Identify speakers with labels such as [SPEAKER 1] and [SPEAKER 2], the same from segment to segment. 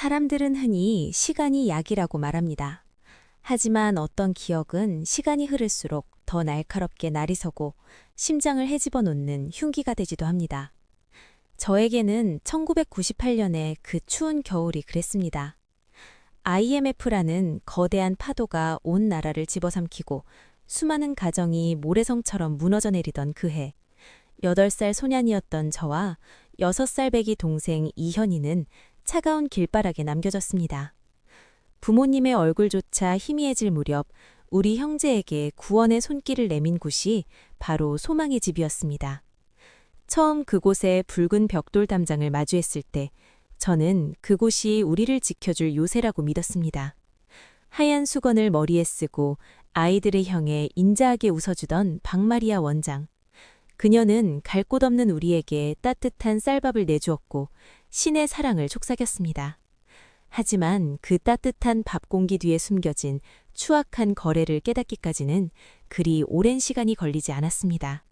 [SPEAKER 1] 사람들은 흔히 시간이 약이라고 말합니다. 하지만 어떤 기억은 시간이 흐를수록 더 날카롭게 날이 서고 심장을 헤집어 놓는 흉기가 되기도 합니다. 저에게는 1998년에 그 추운 겨울이 그랬습니다. IMF라는 거대한 파도가 온 나라를 집어삼키고 수많은 가정이 모래성처럼 무너져 내리던 그 해, 8살 소년이었던 저와 6살 배기 동생 이현이는 차가운 길바닥에 남겨졌습니다. 부모님의 얼굴조차 희미해질 무렵 우리 형제에게 구원의 손길을 내민 곳이 바로 소망의 집이었습니다. 처음 그곳의 붉은 벽돌 담장을 마주했을 때 저는 그곳이 우리를 지켜줄 요새라고 믿었습니다. 하얀 수건을 머리에 쓰고 아이들을 향해 인자하게 웃어주던 박마리아 원장. 그녀는 갈 곳 없는 우리에게 따뜻한 쌀밥을 내주었고 신의 사랑을 속삭였습니다. 하지만 그 따뜻한 밥 공기 뒤에 숨겨진 추악한 거래를 깨닫기까지는 그리 오랜 시간이 걸리지 않았습니다.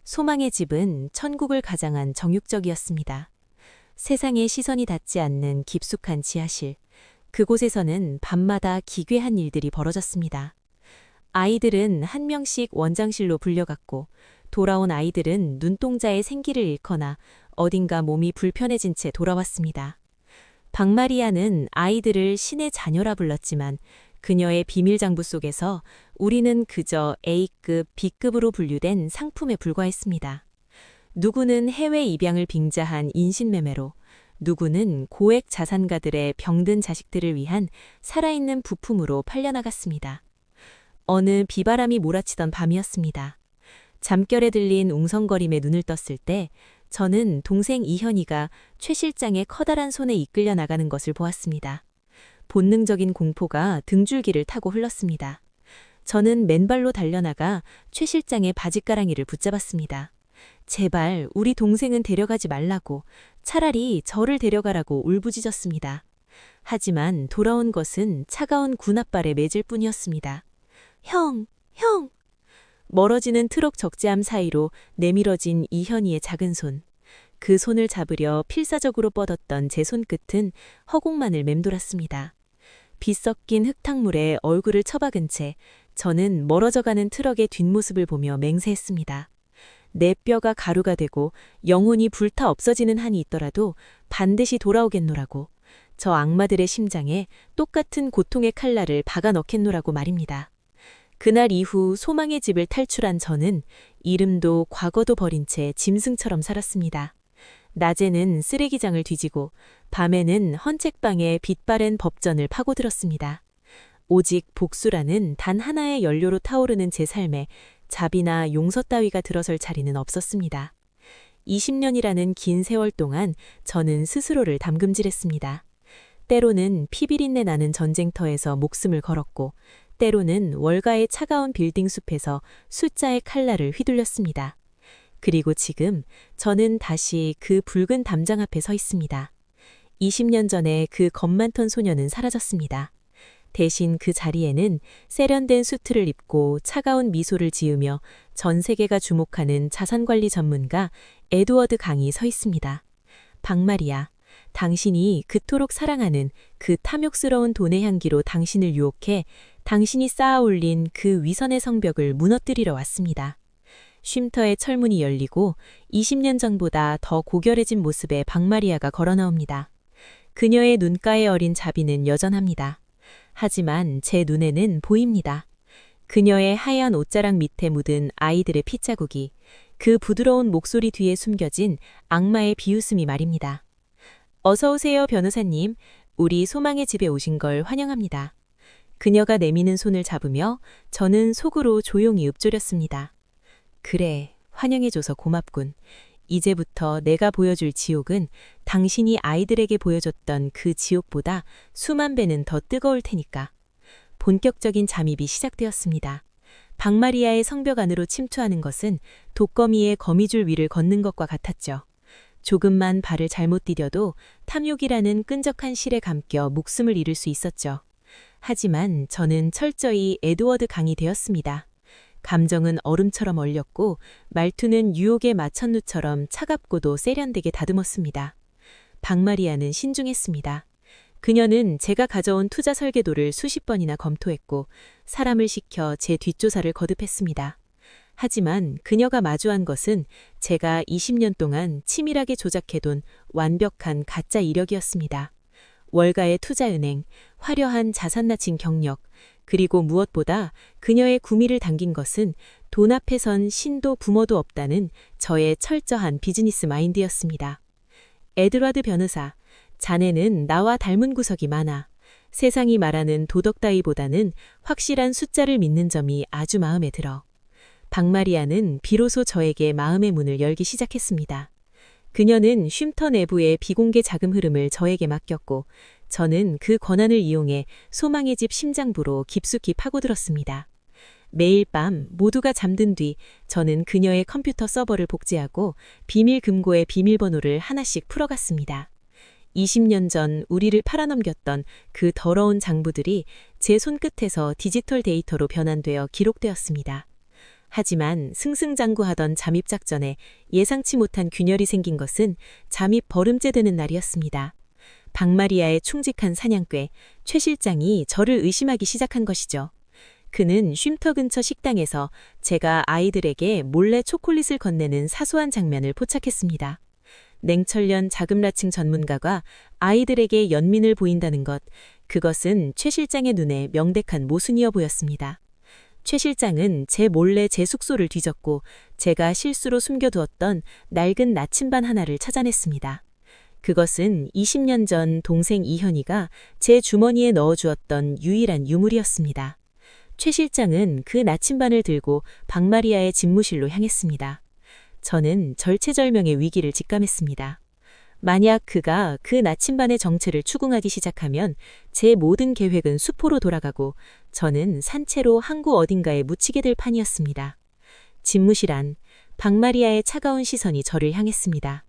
[SPEAKER 1] 소망의 집은 천국을 가장한 정육적이었습니다. 세상의 시선이 닿지 않는 깊숙한 지하실. 그곳에서는 밤마다 기괴한 일들이 벌어졌습니다. 아이들은 한 명씩 원장실로 불려갔고 돌아온 아이들은 눈동자에 생기를 잃거나 어딘가 몸이 불편해진 채 돌아왔습니다. 박마리아는 아이들을 신의 자녀라 불렀지만 그녀의 비밀 장부 속에서 우리는 그저 A급, B급으로 분류된 상품에 불과했습니다. 누구는 해외 입양을 빙자한 인신매매로, 누구는 고액 자산가들의 병든 자식들을 위한 살아있는 부품으로 팔려나갔습니다. 어느 비바람이 몰아치던 밤이었습니다. 잠결에 들린 웅성거림에 눈을 떴을 때 저는 동생 이현이가 최 실장의 커다란 손에 이끌려 나가는 것을 보았습니다. 본능적인 공포가 등줄기를 타고 흘렀습니다. 저는 맨발로 달려나가 최 실장의 바짓가랑이를 붙잡았습니다. 제발 우리 동생은 데려가지 말라고, 차라리 저를 데려가라고 울부짖었습니다. 하지만 돌아온 것은 차가운 군홧발에 매질 뿐이었습니다. 형! 멀어지는 트럭 적재함 사이로 내밀어진 이현이의 작은 손. 그 손을 잡으려 필사적으로 뻗었던 제 손끝은 허공만을 맴돌았습니다. 비 섞인 흙탕물에 얼굴을 처박은 채 저는 멀어져가는 트럭의 뒷모습을 보며 맹세했습니다. 내 뼈가 가루가 되고 영혼이 불타 없어지는 한이 있더라도 반드시 돌아오겠노라고, 저 악마들의 심장에 똑같은 고통의 칼날을 박아 넣겠노라고 말입니다. 그날 이후 소망의 집을 탈출한 저는 이름도 과거도 버린 채 짐승처럼 살았습니다. 낮에는 쓰레기장을 뒤지고 밤에는 헌책방에 빛바랜 법전을 파고들었습니다. 오직 복수라는 단 하나의 연료로 타오르는 제 삶에 자비나 용서 따위가 들어설 자리는 없었습니다. 20년이라는 긴 세월 동안 저는 스스로를 담금질했습니다. 때로는 피비린내 나는 전쟁터에서 목숨을 걸었고 때로는 월가의 차가운 빌딩 숲에서 숫자의 칼날을 휘둘렸습니다. 그리고 지금 저는 다시 그 붉은 담장 앞에 서 있습니다. 20년 전에 그 겁 많던 소녀는 사라졌습니다. 대신 그 자리에는 세련된 수트를 입고 차가운 미소를 지으며 전 세계가 주목하는 자산관리 전문가 에드워드 강이 서 있습니다. 박마리아, 당신이 그토록 사랑하는 그 탐욕스러운 돈의 향기로 당신을 유혹해 당신이 쌓아 올린 그 위선의 성벽을 무너뜨리러 왔습니다. 쉼터의 철문이 열리고 20년 전보다 더 고결해진 모습의 박마리아가 걸어 나옵니다. 그녀의 눈가에 어린 자비는 여전합니다. 하지만 제 눈에는 보입니다. 그녀의 하얀 옷자락 밑에 묻은 아이들의 핏자국이, 그 부드러운 목소리 뒤에 숨겨진 악마의 비웃음이 말입니다. 어서 오세요, 변호사님. 우리 소망의 집에 오신 걸 환영합니다. 그녀가 내미는 손을 잡으며 저는 속으로 조용히 읊조렸습니다. 그래, 환영해줘서 고맙군. 이제부터 내가 보여줄 지옥은 당신이 아이들에게 보여줬던 그 지옥보다 수만 배는 더 뜨거울 테니까. 본격적인 잠입이 시작되었습니다. 박마리아의 성벽 안으로 침투하는 것은 독거미의 거미줄 위를 걷는 것과 같았죠. 조금만 발을 잘못 디뎌도 탐욕이라는 끈적한 실에 감겨 목숨을 잃을 수 있었죠. 하지만 저는 철저히 에드워드 강이 되었습니다. 감정은 얼음처럼 얼렸고 말투는 유혹의 마천루처럼 차갑고도 세련되게 다듬었습니다. 박마리아는 신중했습니다. 그녀는 제가 가져온 투자 설계도를 수십 번이나 검토했고 사람을 시켜 제 뒷조사를 거듭했습니다. 하지만 그녀가 마주한 것은 제가 20년 동안 치밀하게 조작해둔 완벽한 가짜 이력이었습니다. 월가의 투자은행, 화려한 자산 납치 경력, 그리고 무엇보다 그녀의 구미를 당긴 것은 돈 앞에선 신도 부모도 없다는 저의 철저한 비즈니스 마인드였습니다. 에드워드 변호사, 자네는 나와 닮은 구석이 많아. 세상이 말하는 도덕 따위보다는 확실한 숫자를 믿는 점이 아주 마음에 들어. 박마리아는 비로소 저에게 마음의 문을 열기 시작했습니다. 그녀는 쉼터 내부의 비공개 자금 흐름을 저에게 맡겼고 저는 그 권한을 이용해 소망의 집 심장부로 깊숙이 파고들었습니다. 매일 밤 모두가 잠든 뒤 저는 그녀의 컴퓨터 서버를 복제하고 비밀 금고의 비밀번호를 하나씩 풀어갔습니다. 20년 전 우리를 팔아넘겼던 그 더러운 장부들이 제 손끝에서 디지털 데이터로 변환되어 기록되었습니다. 하지만 승승장구하던 잠입작전에 예상치 못한 균열이 생긴 것은 잠입 버름제 되는 날이었습니다. 박마리아의 충직한 사냥꾼 최 실장이 저를 의심하기 시작한 것이죠. 그는 쉼터 근처 식당에서 제가 아이들에게 몰래 초콜릿을 건네는 사소한 장면을 포착했습니다. 냉철련 자금라칭 전문가가 아이들에게 연민을 보인다는 것, 그것은 최 실장의 눈에 명백한 모순이어 보였습니다. 최 실장은 제 몰래 제 숙소를 뒤졌고 제가 실수로 숨겨두었던 낡은 나침반 하나를 찾아냈습니다. 그것은 20년 전 동생 이현이가 제 주머니에 넣어주었던 유일한 유물이었습니다. 최 실장은 그 나침반을 들고 박마리아의 집무실로 향했습니다. 저는 절체절명의 위기를 직감했습니다. 만약 그가 그 나침반의 정체를 추궁하기 시작하면 제 모든 계획은 수포로 돌아가고 저는 산채로 항구 어딘가에 묻히게 될 판이었습니다. 집무실 안, 박마리아의 차가운 시선이 저를 향했습니다.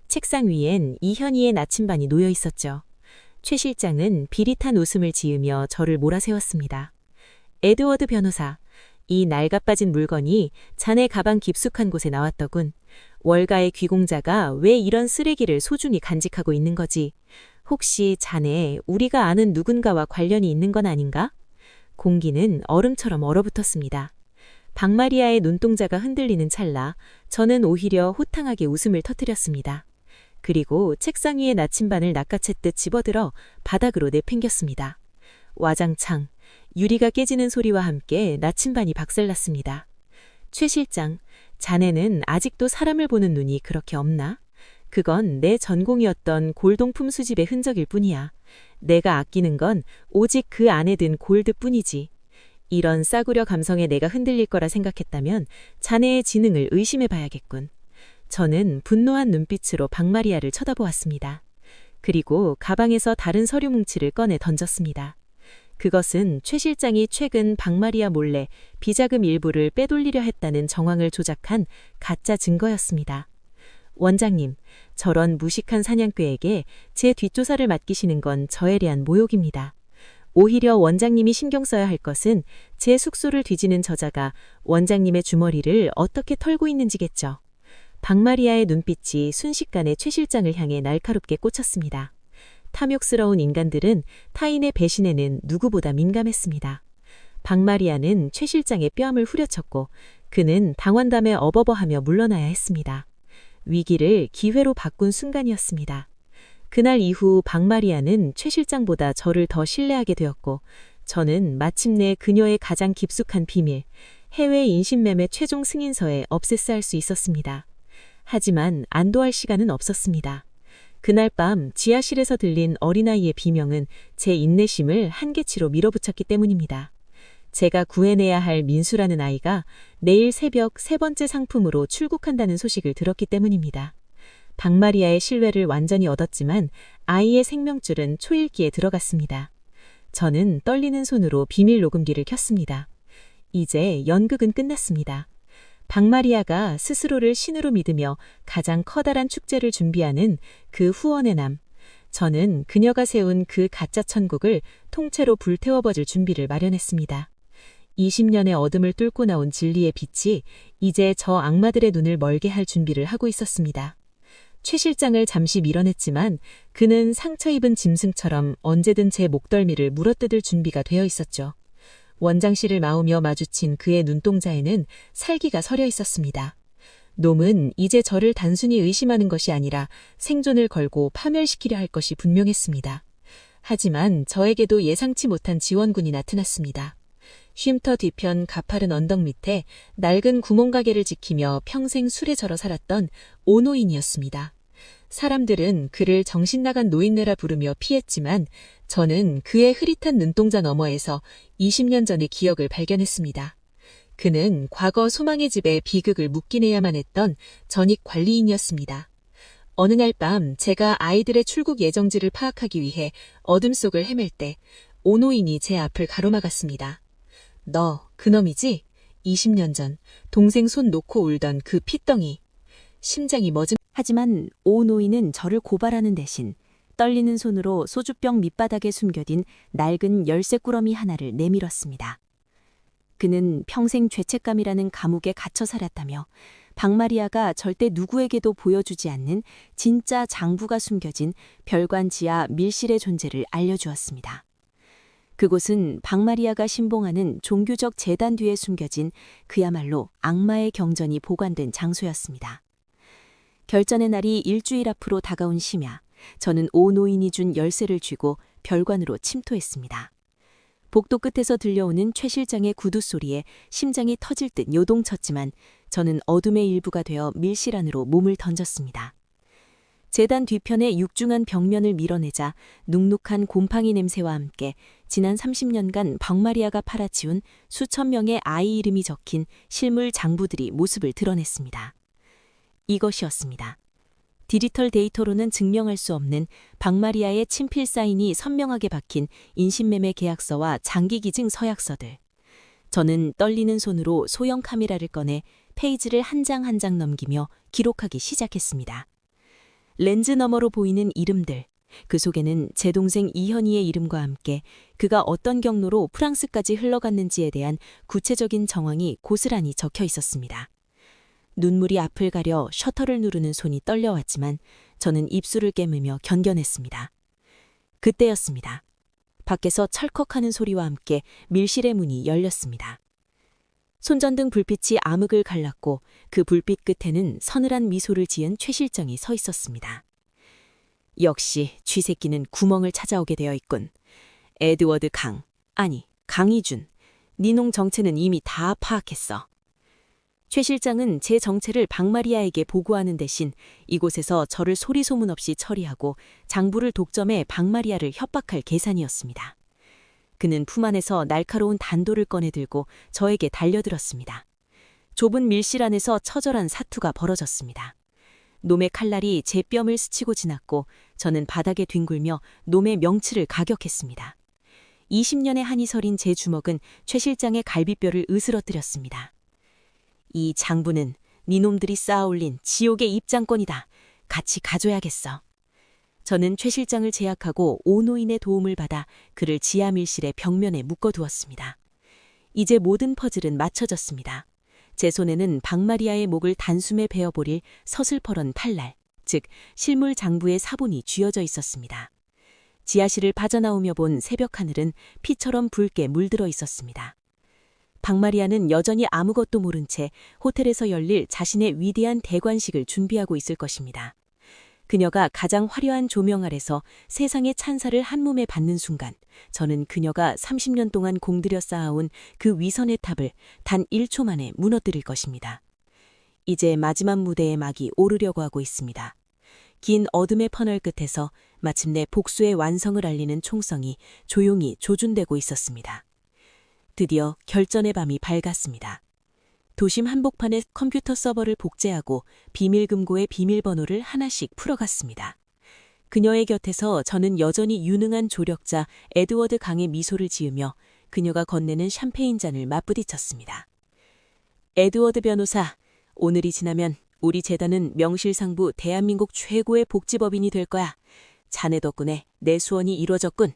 [SPEAKER 1] 책상 위엔 이현이의 나침반이 놓여 있었죠. 최 실장은 비릿한 웃음을 지으며 저를 몰아세웠습니다. 에드워드 변호사, 이 낡아빠진 물건이 자네 가방 깊숙한 곳에 나왔더군. 월가의 귀공자가 왜 이런 쓰레기를 소중히 간직하고 있는 거지? 혹시 자네 우리가 아는 누군가와 관련이 있는 건 아닌가? 공기는 얼음처럼 얼어붙었습니다. 박마리아의 눈동자가 흔들리는 찰나 저는 오히려 호탕하게 웃음을 터뜨렸습니다. 그리고 책상 위에 나침반을 낚아챘듯 집어들어 바닥으로 내팽겼습니다. 와장창, 유리가 깨지는 소리와 함께 나침반이 박살났습니다. 최 실장, 자네는 아직도 사람을 보는 눈이 그렇게 없나? 그건 내 전공이었던 골동품 수집의 흔적일 뿐이야. 내가 아끼는 건 오직 그 안에 든 골드뿐이지. 이런 싸구려 감성에 내가 흔들릴 거라 생각했다면 자네의 지능을 의심해봐야겠군. 저는 분노한 눈빛으로 박마리아를 쳐다보았습니다. 그리고 가방에서 다른 서류 뭉치를 꺼내 던졌습니다. 그것은 최 실장이 최근 박마리아 몰래 비자금 일부를 빼돌리려 했다는 정황을 조작한 가짜 증거였습니다. 원장님, 저런 무식한 사냥꾼에게 제 뒷조사를 맡기시는 건 저에 대한 모욕입니다. 오히려 원장님이 신경 써야 할 것은 제 숙소를 뒤지는 저자가 원장님의 주머니를 어떻게 털고 있는지겠죠. 박마리아의 눈빛이 순식간에 최 실장을 향해 날카롭게 꽂혔습니다. 탐욕스러운 인간들은 타인의 배신에는 누구보다 민감했습니다. 박마리아는 최 실장의 뺨을 후려쳤고 그는 당황담에 어버버하며 물러나야 했습니다. 위기를 기회로 바꾼 순간이었습니다. 그날 이후 박마리아는 최 실장보다 저를 더 신뢰하게 되었고 저는 마침내 그녀의 가장 깊숙한 비밀, 해외 인신매매 최종 승인서에 업세스할 수 있었습니다. 하지만 안도할 시간은 없었습니다. 그날 밤 지하실에서 들린 어린아이의 비명은 제 인내심을 한계치로 밀어붙였기 때문입니다. 제가 구해내야 할 민수라는 아이가 내일 새벽 세 번째 상품으로 출국한다는 소식을 들었기 때문입니다. 박마리아의 신뢰를 완전히 얻었지만 아이의 생명줄은 초읽기에 들어갔습니다. 저는 떨리는 손으로 비밀 녹음기를 켰습니다. 이제 연극은 끝났습니다. 박마리아가 스스로를 신으로 믿으며 가장 커다란 축제를 준비하는 그 후원의 남. 저는 그녀가 세운 그 가짜 천국을 통째로 불태워버릴 준비를 마련했습니다. 20년의 어둠을 뚫고 나온 진리의 빛이 이제 저 악마들의 눈을 멀게 할 준비를 하고 있었습니다. 최 실장을 잠시 밀어냈지만 그는 상처 입은 짐승처럼 언제든 제 목덜미를 물어뜯을 준비가 되어 있었죠. 원장실을 마우며 마주친 그의 눈동자에는 살기가 서려 있었습니다. 놈은 이제 저를 단순히 의심하는 것이 아니라 생존을 걸고 파멸시키려 할 것이 분명했습니다. 하지만 저에게도 예상치 못한 지원군이 나타났습니다. 쉼터 뒤편 가파른 언덕 밑에 낡은 구멍가게를 지키며 평생 술에 절어 살았던 오노인이었습니다. 사람들은 그를 정신나간 노인네라 부르며 피했지만 저는 그의 흐릿한 눈동자 너머에서 20년 전의 기억을 발견했습니다. 그는 과거 소망의 집에 비극을 묵기내야만 했던 전익 관리인이었습니다. 어느 날 밤 제가 아이들의 출국 예정지를 파악하기 위해 어둠 속을 헤맬 때 오노인이 제 앞을 가로막았습니다. 너 그놈이지? 20년 전 동생 손 놓고 울던 그 핏덩이. 심장이 멎은.
[SPEAKER 2] 하지만 오노인은 저를 고발하는 대신 떨리는 손으로 소주병 밑바닥에 숨겨진 낡은 열쇠 꾸러미 하나를 내밀었습니다. 그는 평생 죄책감이라는 감옥에 갇혀 살았다며 박마리아가 절대 누구에게도 보여주지 않는 진짜 장부가 숨겨진 별관 지하 밀실의 존재를 알려주었습니다. 그곳은 박마리아가 신봉하는 종교적 제단 뒤에 숨겨진 그야말로 악마의 경전이 보관된 장소였습니다. 결전의 날이 일주일 앞으로 다가온 심야, 저는 오노인이 준 열쇠를 쥐고 별관으로 침투했습니다. 복도 끝에서 들려오는 최 실장의 구두 소리에 심장이 터질 듯 요동쳤지만 저는 어둠의 일부가 되어 밀실 안으로 몸을 던졌습니다. 제단 뒤편의 육중한 벽면을 밀어내자 눅눅한 곰팡이 냄새와 함께 지난 30년간 박마리아가 팔아치운 수천 명의 아이 이름이 적힌 실물 장부들이 모습을 드러냈습니다. 이것이었습니다. 디지털 데이터로는 증명할 수 없는 박마리아의 친필 사인이 선명하게 박힌 인신매매 계약서와 장기기증 서약서들. 저는 떨리는 손으로 소형 카메라를 꺼내 페이지를 한 장 한 장 넘기며 기록하기 시작했습니다. 렌즈 너머로 보이는 이름들, 그 속에는 제 동생 이현이의 이름과 함께 그가 어떤 경로로 프랑스까지 흘러갔는지에 대한 구체적인 정황이 고스란히 적혀 있었습니다. 눈물이 앞을 가려 셔터를 누르는 손이 떨려왔지만 저는 입술을 깨물며 견뎌냈습니다. 그때였습니다. 밖에서 철컥하는 소리와 함께 밀실의 문이 열렸습니다. 손전등 불빛이 암흑을 갈랐고 그 불빛 끝에는 서늘한 미소를 지은 최 실장이 서 있었습니다. 역시 쥐새끼는 구멍을 찾아오게 되어 있군. 에드워드 강희준, 니농 정체는 이미 다 파악했어. 최 실장은 제 정체를 박마리아에게 보고하는 대신 이곳에서 저를 소리 소문 없이 처리하고 장부를 독점해 박마리아를 협박할 계산이었습니다. 그는 품 안에서 날카로운 단도를 꺼내 들고 저에게 달려들었습니다. 좁은 밀실 안에서 처절한 사투가 벌어졌습니다. 놈의 칼날이 제 뺨을 스치고 지났고 저는 바닥에 뒹굴며 놈의 명치를 가격했습니다. 20년의 한이 서린 제 주먹은 최 실장의 갈비뼈를 으스러뜨렸습니다. 이 장부는 니놈들이 쌓아올린 지옥의 입장권이다. 같이 가져야겠어. 저는 최 실장을 제약하고 오노인의 도움을 받아 그를 지하 밀실의 벽면에 묶어두었습니다. 이제 모든 퍼즐은 맞춰졌습니다. 제 손에는 박마리아의 목을 단숨에 베어버릴 서슬퍼런 팔날, 즉 실물 장부의 사본이 쥐어져 있었습니다. 지하실을 빠져나오며 본 새벽 하늘은 피처럼 붉게 물들어 있었습니다. 박마리아는 여전히 아무것도 모른 채 호텔에서 열릴 자신의 위대한 대관식을 준비하고 있을 것입니다. 그녀가 가장 화려한 조명 아래서 세상의 찬사를 한몸에 받는 순간 저는 그녀가 30년 동안 공들여 쌓아온 그 위선의 탑을 단 1초 만에 무너뜨릴 것입니다. 이제 마지막 무대의 막이 오르려고 하고 있습니다. 긴 어둠의 퍼널 끝에서 마침내 복수의 완성을 알리는 총성이 조용히 조준되고 있었습니다. 드디어 결전의 밤이 밝았습니다. 도심 한복판의 컴퓨터 서버를 복제하고 비밀금고의 비밀번호를 하나씩 풀어갔습니다. 그녀의 곁에서 저는 여전히 유능한 조력자 에드워드 강의 미소를 지으며 그녀가 건네는 샴페인 잔을 맞부딪혔습니다. 에드워드 변호사, 오늘이 지나면 우리 재단은 명실상부 대한민국 최고의 복지법인이 될 거야. 자네 덕분에 내 소원이 이루어졌군.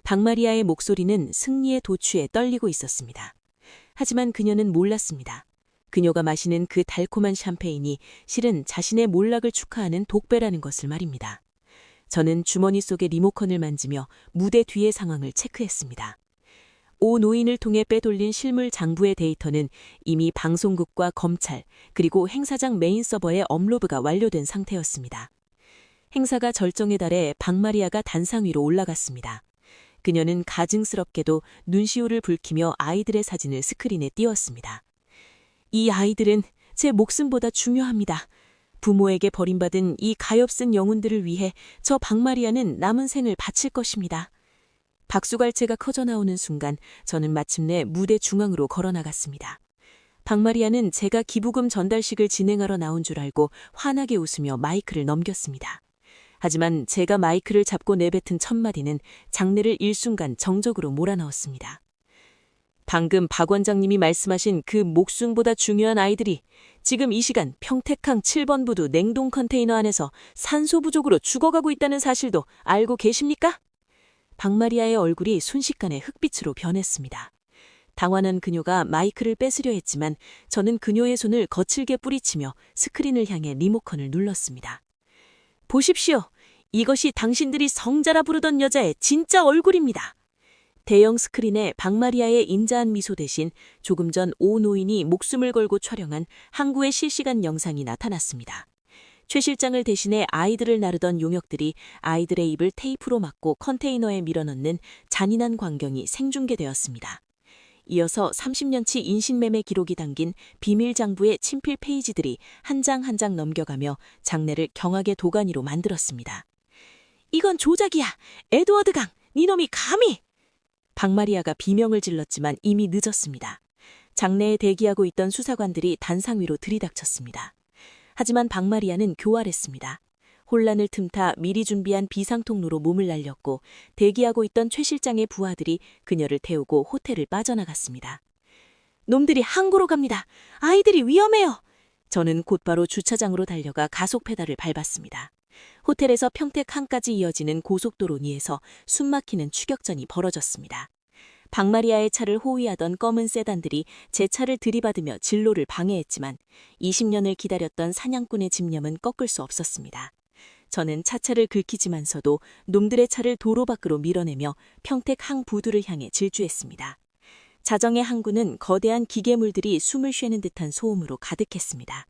[SPEAKER 2] 박마리아의 목소리는 승리의 도취에 떨리고 있었습니다. 하지만 그녀는 몰랐습니다. 그녀가 마시는 그 달콤한 샴페인이 실은 자신의 몰락을 축하하는 독배라는 것을 말입니다. 저는 주머니 속의 리모컨을 만지며 무대 뒤의 상황을 체크했습니다. 오 노인을 통해 빼돌린 실물 장부의 데이터는 이미 방송국과 검찰 그리고 행사장 메인 서버에 업로드가 완료된 상태였습니다. 행사가 절정에 달해 박마리아가 단상 위로 올라갔습니다. 그녀는 가증스럽게도 눈시울을 붉히며 아이들의 사진을 스크린에 띄웠습니다. 이 아이들은 제 목숨보다 중요합니다. 부모에게 버림받은 이 가엾은 영혼들을 위해 저 박마리아는 남은 생을 바칠 것입니다. 박수갈채가 커져나오는 순간 저는 마침내 무대 중앙으로 걸어나갔습니다. 박마리아는 제가 기부금 전달식을 진행하러 나온 줄 알고 환하게 웃으며 마이크를 넘겼습니다. 하지만 제가 마이크를 잡고 내뱉은 첫 마디는 장내를 일순간 정적으로 몰아넣었습니다. 방금 박 원장님이 말씀하신 그 목숨보다 중요한 아이들이 지금 이 시간 평택항 7번 부두 냉동 컨테이너 안에서 산소 부족으로 죽어가고 있다는 사실도 알고 계십니까? 박마리아의 얼굴이 순식간에 흑빛으로 변했습니다. 당황한 그녀가 마이크를 뺏으려 했지만 저는 그녀의 손을 거칠게 뿌리치며 스크린을 향해 리모컨을 눌렀습니다. 보십시오. 이것이 당신들이 성자라 부르던 여자의 진짜 얼굴입니다. 대형 스크린에 박마리아의 인자한 미소 대신 조금 전 오 노인이 목숨을 걸고 촬영한 항구의 실시간 영상이 나타났습니다. 최 실장을 대신해 아이들을 나르던 용역들이 아이들의 입을 테이프로 막고 컨테이너에 밀어넣는 잔인한 광경이 생중계되었습니다. 이어서 30년치 인신매매 기록이 담긴 비밀 장부의 친필 페이지들이 한 장 한 장 넘겨가며 장내를 경악의 도가니로 만들었습니다. 이건 조작이야. 에드워드 강, 니놈이 감히! 박마리아가 비명을 질렀지만 이미 늦었습니다. 장내에 대기하고 있던 수사관들이 단상 위로 들이닥쳤습니다. 하지만 박마리아는 교활했습니다. 혼란을 틈타 미리 준비한 비상통로로 몸을 날렸고 대기하고 있던 최 실장의 부하들이 그녀를 태우고 호텔을 빠져나갔습니다. 놈들이 항구로 갑니다. 아이들이 위험해요. 저는 곧바로 주차장으로 달려가 가속 페달을 밟았습니다. 호텔에서 평택항까지 이어지는 고속도로니에서 숨막히는 추격전이 벌어졌습니다. 박마리아의 차를 호위하던 검은 세단들이 제 차를 들이받으며 진로를 방해했지만 20년을 기다렸던 사냥꾼의 집념은 꺾을 수 없었습니다. 저는 차차를 긁히지만서도 놈들의 차를 도로 밖으로 밀어내며 평택항 부두를 향해 질주했습니다. 자정의 항구는 거대한 기계물들이 숨을 쉬는 듯한 소음으로 가득했습니다.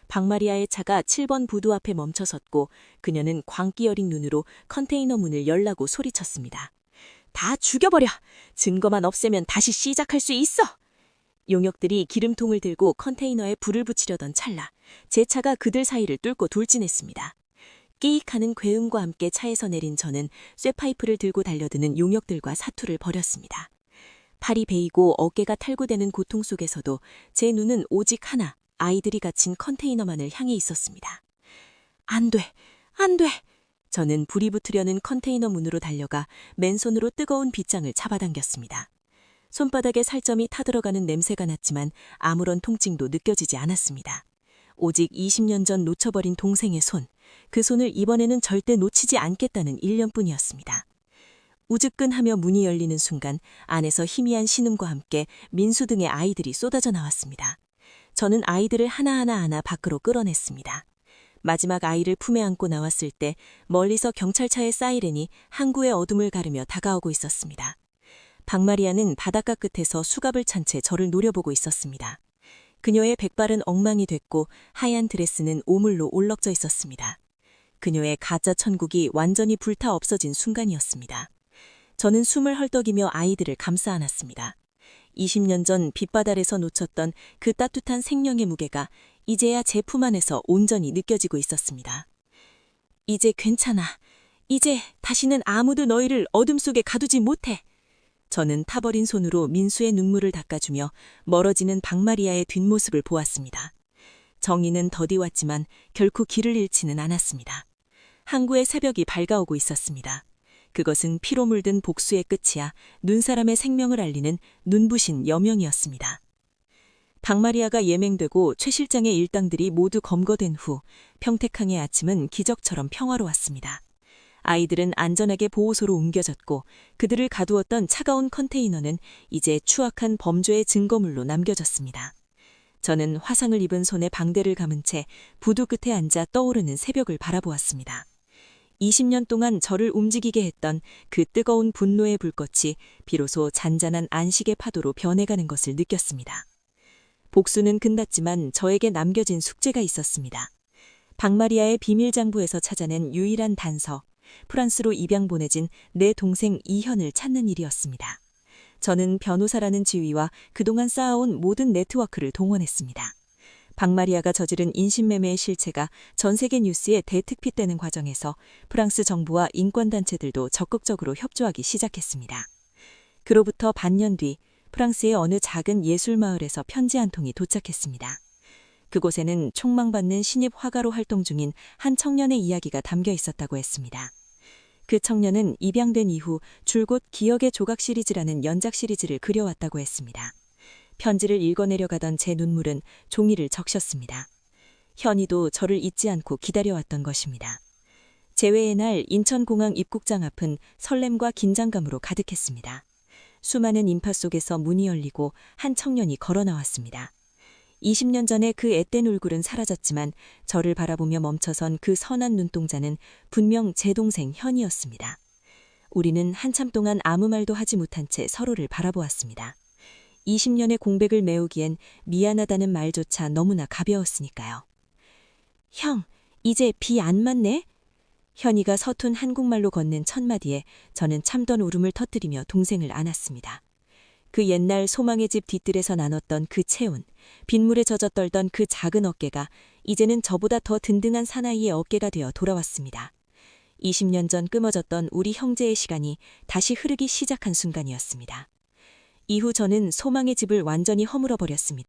[SPEAKER 2] 박마리아의 차가 7번 부두 앞에 멈춰섰고 그녀는 광기 어린 눈으로 컨테이너 문을 열라고 소리쳤습니다. 다 죽여버려! 증거만 없애면 다시 시작할 수 있어! 용역들이 기름통을 들고 컨테이너에 불을 붙이려던 찰나 제 차가 그들 사이를 뚫고 돌진했습니다. 끼익하는 괴음과 함께 차에서 내린 저는 쇠파이프를 들고 달려드는 용역들과 사투를 벌였습니다. 팔이 베이고 어깨가 탈구되는 고통 속에서도 제 눈은 오직 하나, 아이들이 갇힌 컨테이너만을 향해 있었습니다. 안 돼! 안 돼! 저는 불이 붙으려는 컨테이너 문으로 달려가 맨손으로 뜨거운 빗장을 잡아당겼습니다. 손바닥에 살점이 타들어가는 냄새가 났지만 아무런 통증도 느껴지지 않았습니다. 오직 20년 전 놓쳐버린 동생의 손, 그 손을 이번에는 절대 놓치지 않겠다는 일념뿐이었습니다. 우즈끈하며 문이 열리는 순간 안에서 희미한 신음과 함께 민수 등의 아이들이 쏟아져 나왔습니다. 저는 아이들을 하나하나 밖으로 끌어냈습니다. 마지막 아이를 품에 안고 나왔을 때 멀리서 경찰차의 사이렌이 항구의 어둠을 가르며 다가오고 있었습니다. 박마리아는 바닷가 끝에서 수갑을 찬 채 저를 노려보고 있었습니다. 그녀의 백발은 엉망이 됐고 하얀 드레스는 오물로 올럭져 있었습니다. 그녀의 가짜 천국이 완전히 불타 없어진 순간이었습니다. 저는 숨을 헐떡이며 아이들을 감싸 안았습니다. 20년 전 빛바다 아래서 놓쳤던 그 따뜻한 생명의 무게가 이제야 제 품 안에서 온전히 느껴지고 있었습니다. 이제 괜찮아. 이제 다시는 아무도 너희를 어둠 속에 가두지 못해. 저는 타버린 손으로 민수의 눈물을 닦아주며 멀어지는 박마리아의 뒷모습을 보았습니다. 정의는 더디왔지만 결코 길을 잃지는 않았습니다. 항구의 새벽이 밝아오고 있었습니다. 그것은 피로 물든 복수의 끝이야 눈사람의 생명을 알리는 눈부신 여명이었습니다. 박마리아가 예맹되고 최 실장의 일당들이 모두 검거된 후 평택항의 아침은 기적처럼 평화로웠습니다. 아이들은 안전하게 보호소로 옮겨졌고 그들을 가두었던 차가운 컨테이너는 이제 추악한 범죄의 증거물로 남겨졌습니다.
[SPEAKER 1] 저는 화상을 입은 손에 방대를 감은 채 부두 끝에 앉아 떠오르는 새벽을 바라보았습니다. 20년 동안 저를 움직이게 했던 그 뜨거운 분노의 불꽃이 비로소 잔잔한 안식의 파도로 변해가는 것을 느꼈습니다. 복수는 끝났지만 저에게 남겨진 숙제가 있었습니다. 박마리아의 비밀장부에서 찾아낸 유일한 단서, 프랑스로 입양 보내진 내 동생 이현을 찾는 일이었습니다. 저는 변호사라는 지위와 그동안 쌓아온 모든 네트워크를 동원했습니다. 박마리아가 저지른 인신매매의 실체가 전 세계 뉴스에 대특필되는 과정에서 프랑스 정부와 인권단체들도 적극적으로 협조하기 시작했습니다. 그로부터 반년 뒤 프랑스의 어느 작은 예술마을에서 편지 한 통이 도착했습니다. 그곳에는 촉망받는 신입 화가로 활동 중인 한 청년의 이야기가 담겨 있었다고 했습니다. 그 청년은 입양된 이후 줄곧 기억의 조각 시리즈라는 연작 시리즈를 그려왔다고 했습니다. 편지를 읽어내려가던 제 눈물은 종이를 적셨습니다. 현이도 저를 잊지 않고 기다려왔던 것입니다. 재회의 날 인천공항 입국장 앞은 설렘과 긴장감으로 가득했습니다. 수많은 인파 속에서 문이 열리고 한 청년이 걸어 나왔습니다. 20년 전에 그 앳된 얼굴은 사라졌지만 저를 바라보며 멈춰선 그 선한 눈동자는 분명 제 동생 현이었습니다. 우리는 한참 동안 아무 말도 하지 못한 채 서로를 바라보았습니다. 20년의 공백을 메우기엔 미안하다는 말조차 너무나 가벼웠으니까요. 형, 이제 비 안 맞네? 현이가 서툰 한국말로 건넨 첫 마디에 저는 참던 울음을 터뜨리며 동생을 안았습니다. 그 옛날 소망의 집 뒤뜰에서 나눴던 그 체온, 빗물에 젖어 떨던 그 작은 어깨가 이제는 저보다 더 든든한 사나이의 어깨가 되어 돌아왔습니다. 20년 전 끊어졌던 우리 형제의 시간이 다시 흐르기 시작한 순간이었습니다. 이후 저는 소망의 집을 완전히 허물어버렸습니다.